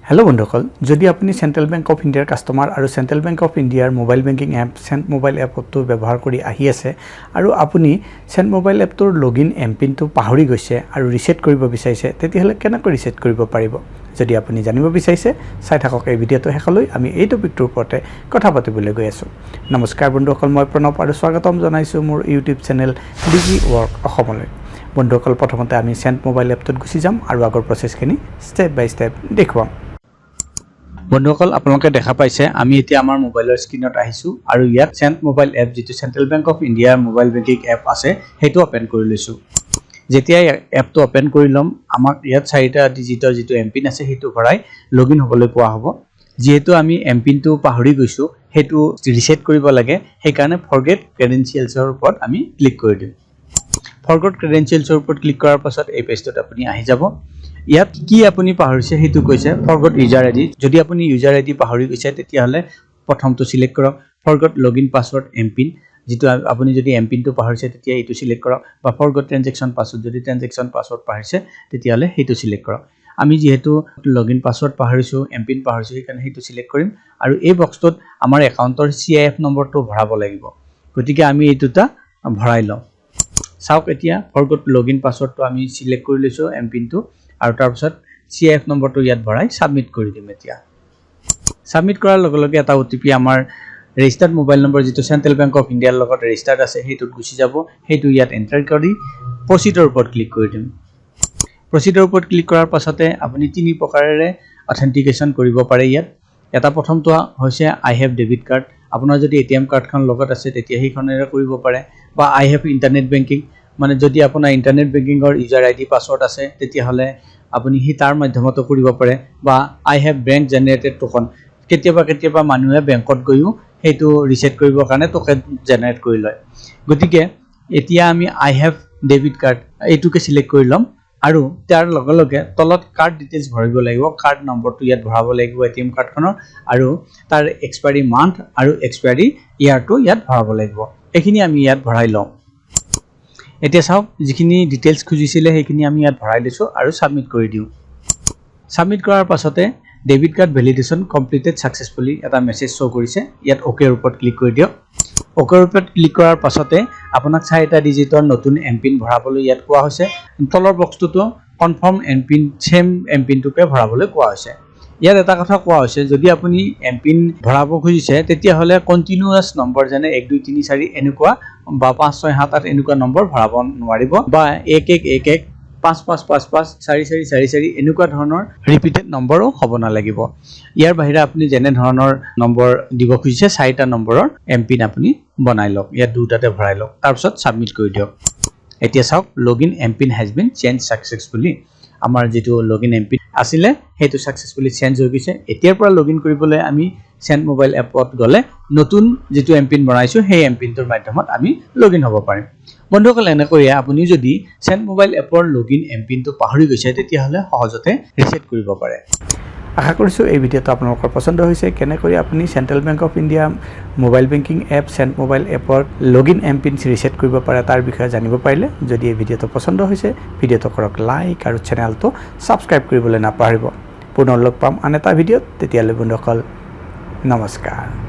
hello बंधुসকল যদি আপুনি সেন্ট্ৰাল ব্যাংক অফ ইন্ডিয়াৰ কাস্টমাৰ আৰু সেন্ট্ৰাল ব্যাংক অফ ইন্ডিয়াৰ mobile banking app Saint mobile এপটো ব্যৱহাৰ কৰি আহি আছে আৰু আপুনি সেন্ট মোবাইল এপটোৰ লগইন এমপিনটো পাহৰি গৈছে আৰু ৰিসেট কৰিব বিচাৰিছে তেতিয়াহলে কেনেকৈ ৰিসেট কৰিব পাৰিব যদি আপুনি জানিব বিচাৰিছে চাই থাকক এই ভিডিঅটো শেষলৈ আমি এই টপিকটোৰ ওপৰতে কথা পাতিবলৈ গৈ আছো নমস্কাৰ বন্ধুসকল মই প্ৰণৱ আৰু স্বাগতম জনাইছো মোৰ ইউটিউব চেনেল ডিজি ৱৰ্ক অসমলৈ বন্ধুসকল প্ৰথমতে আমি সেন্ট মোবাইল এপটোত গুচি যাম আৰু আগৰ প্ৰসেসখিনি স্টেপ বাই স্টেপ দেখুৱাম বন্ধুসকল আপোনালোকে দেখা পাইছে আমি এতিয়া আমাৰ মোবাইলৰ স্ক্ৰিনত আহিছো আৰু ইয়াত সেন্ট মোবাইল এপ যেটো সেন্ট্ৰাল ব্যাংক অফ ইন্ডিয়াৰ মোবাইল বেংকিং এপ আছে হেতু ওপেন কৰি লৈছো যেতিয়া এপটো ওপেন কৰি লম আমাক ইয়াত চাৰিটা ডিজিটৰ যেটো এমপিন আছে হেতু ভৰাই লগইন হ'বলৈ কোৱা হ'ব যেহেতু আমি এমপিনটো পাহৰি গৈছো হেতু ৰিসেট কৰিব লাগে সেই কাৰণে ফৰগেট ক্ৰেডেনশিয়েলছৰ ওপৰত আমি ক্লিক কৰি দিম ফৰগেট ক্ৰেডেনশিয়েলছৰ ওপৰত ক্লিক কৰাৰ পাছত এই পেজটোত আপুনি আহি যাব ইয়াত কি আপুনি পাহৰিছে হেতু কৈছে ফৰগট ইউজাৰ আইডি যদি আপুনি ইউজাৰ আইডি পাহৰি গৈছে তেতিয়া হলে প্ৰথমটো সিলেক্ট কৰক ফৰগট লগইন পাসওয়াৰ্ড এমপিন যেটো আপুনি যদি এমপিনটো পাহৰিছে তেতিয়া এটো সিলেক্ট কৰক বা ফৰগট ট্ৰানজেকচন পাসওয়াৰ্ড যদি ট্ৰানজেকচন পাসওয়াৰ্ড পাহৰিছে তেতিয়া হলে হেতু সিলেক্ট কৰক আমি যেহেতু লগইন পাসওয়াৰ্ড পাহৰিছো এমপিন পাহৰিছো সেইকাৰণে হেতু সিলেক্ট কৰিম আৰু এই বক্সটোত আমাৰ একাউন্টৰ CIF নম্বৰটো ভৰাব লাগিব গতিকে আমি এটোটা ভৰাই লম চাওক এতিয়া ফৰগট লগইন পাসওয়াৰ্ডটো আমি সিলেক্ট কৰি লৈছো এমপিনটো আৰু তাৰ পিছত CIF নম্বৰটো ইয়াত ভৰাই সাবমিট কৰি দিম এতিয়া সাবমিট কৰাৰ লগে লগে এটা ওটিপি আমাৰ ৰেজিষ্টাৰ্ড মোবাইল নম্বৰ যেটো সেন্ট্ৰাল ব্যাংক অফ ইন্ডিয়াৰ লগত ৰেজিষ্টাৰ্ড আছে হেতুত গুছি যাব হেতু ইয়াত এন্টাৰ কৰি প্ৰসিডৰ ওপৰত ক্লিক কৰি দিম প্ৰসিডৰ ওপৰত ক্লিক কৰাৰ পাছতে আপুনি তিনি প্ৰকাৰেৰে অথেন্টিকেশন কৰিব পাৰে ইয়াত এটা প্ৰথমটো হৈছে আই হেভ ডেবিট কাৰ্ড আপোনাৰ যদি এটিএম কাৰ্ডখন লগত আছে তেতিয়া সেইখনেৰে কৰিব পাৰে বা আই হেভ ইন্টাৰনেট বেংকিং মানে যদি আপোনাৰ ইন্টাৰনেট বেংকিংৰ ইউজাৰ আইডি পাসওয়াৰ্ড আছে তেতিয়া হলে আপুনি হি তাৰ মাধ্যমত কৰিব পাৰে বা আই হেভ বেংক জেনাৰেটেড টোকন কেতিয়াবা মানুহে বেংকত গৈও হেতু ৰিসেট কৰিবৰ কাৰণে টোকেন জেনাৰেট কৰি লয় গতিকে এতিয়া আমি আই হেভ ডেবিট কাৰ্ড এইটোকে সিলেক্ট কৰি লম আৰু তাৰ লগে লগে তলত কাৰ্ড ডিটেইলছ ভৰিব লাগিব কাৰ্ড নম্বৰটো ইয়াত ভৰাব লাগিব এটিএম কাৰ্ডখনৰ আৰু তাৰ এক্সপায়াৰী মান্থ আৰু এক্সপায়াৰী ইয়াৰটো ইয়াত ভৰাব লাগিব এইখিনি আমি ইয়াত ভৰাই লম এতিয়া চাওক যিখিনি ডিটেইলছ খুজিছিলে সেইখিনি আমি ইয়াত ভৰাই লৈছো আৰু সাবমিট কৰি দিও সাবমিট কৰাৰ পাছতে debit card validation completed successfully এটা মেসেজ শো কৰিছে ইয়াত ওকে ৰ ওপৰত ক্লিক কৰি দিয়ক ওকে ৰ ওপৰত ক্লিক কৰাৰ পাছতে আপোনাক চাৰিটা ডিজিটৰ নতুন এমপিন ভৰাবলৈ ইয়াত কোৱা হৈছে তলৰ বক্সটোতো কনফাৰ্ম এমপিন সেম এমপিনটোকে ভৰাবলৈ কোৱা হৈছে ইয়াত এটা কথা কোৱা হৈছে যদি আপুনি এমপিন ভৰাব খুজিছে তেতিয়া হলে কন্টিনিউয়াস নম্বৰ যেনে 1 2 3 4 এনেকুৱা বা 5 6 7 8 এনেকুৱা নম্বৰ ভৰাব নোৱাৰিব বা 1 1 1 1 5 5 5 5 4 4 4 4 এনেকুৱা ধৰণৰ ৰিপিটেড নম্বৰো হ'ব না লাগিব ইয়াৰ বাহিৰে আপুনি যেনে ধৰণৰ নম্বৰ দিব খুজিছে চাৰিটা নম্বৰৰ এমপিন আপুনি বনাই লওক ইয়াত দুটাতে ভৰাই লওক তাৰ পিছত সাবমিট কৰি দিয়ক এতিয়া চাওক login MPIN has been change successfully আমাৰ যেটো লগইন এমপিন আছিল হেতু সাকসেসফুলি চেঞ্জ হৈ গৈছে এতিয়াৰ পৰা লগইন কৰিবলৈ আমি সেন্ট মোবাইল এপত গলে নতুন যেটো এমপিন বনাইছো সেই এমপিনটোৰ মাধ্যমত আমি লগইন হ'ব পাৰিম বন্ধুসকল এনেকৈ আপুনি যদি সেন্ট মোবাইল এপৰ লগইন এমপিনটো পাহৰি গৈছে তেতিয়া হলে সহজতে ৰিসেট কৰিব পাৰে আশা কৰিছো এই ভিডিঅটো আপোনালোকৰ পছন্দ হৈছে কেনেকৈ আপুনি central bank of India mobile banking app Saint mobile এপৰ লগইন এমপিন ৰিসেট কৰিব পাৰে তাৰ বিষয়ে জানিব পাৰিলে যদি এই ভিডিঅটো পছন্দ হৈছে ভিডিঅটো কৰক লাইক আৰু চেনেলটো সাবস্ক্ৰাইব কৰিবলৈ নাপাহৰিব পুনৰ লগ পাম আন এটা ভিডিঅত তেতিয়ালৈ বন্ধুসকল নমস্কাৰ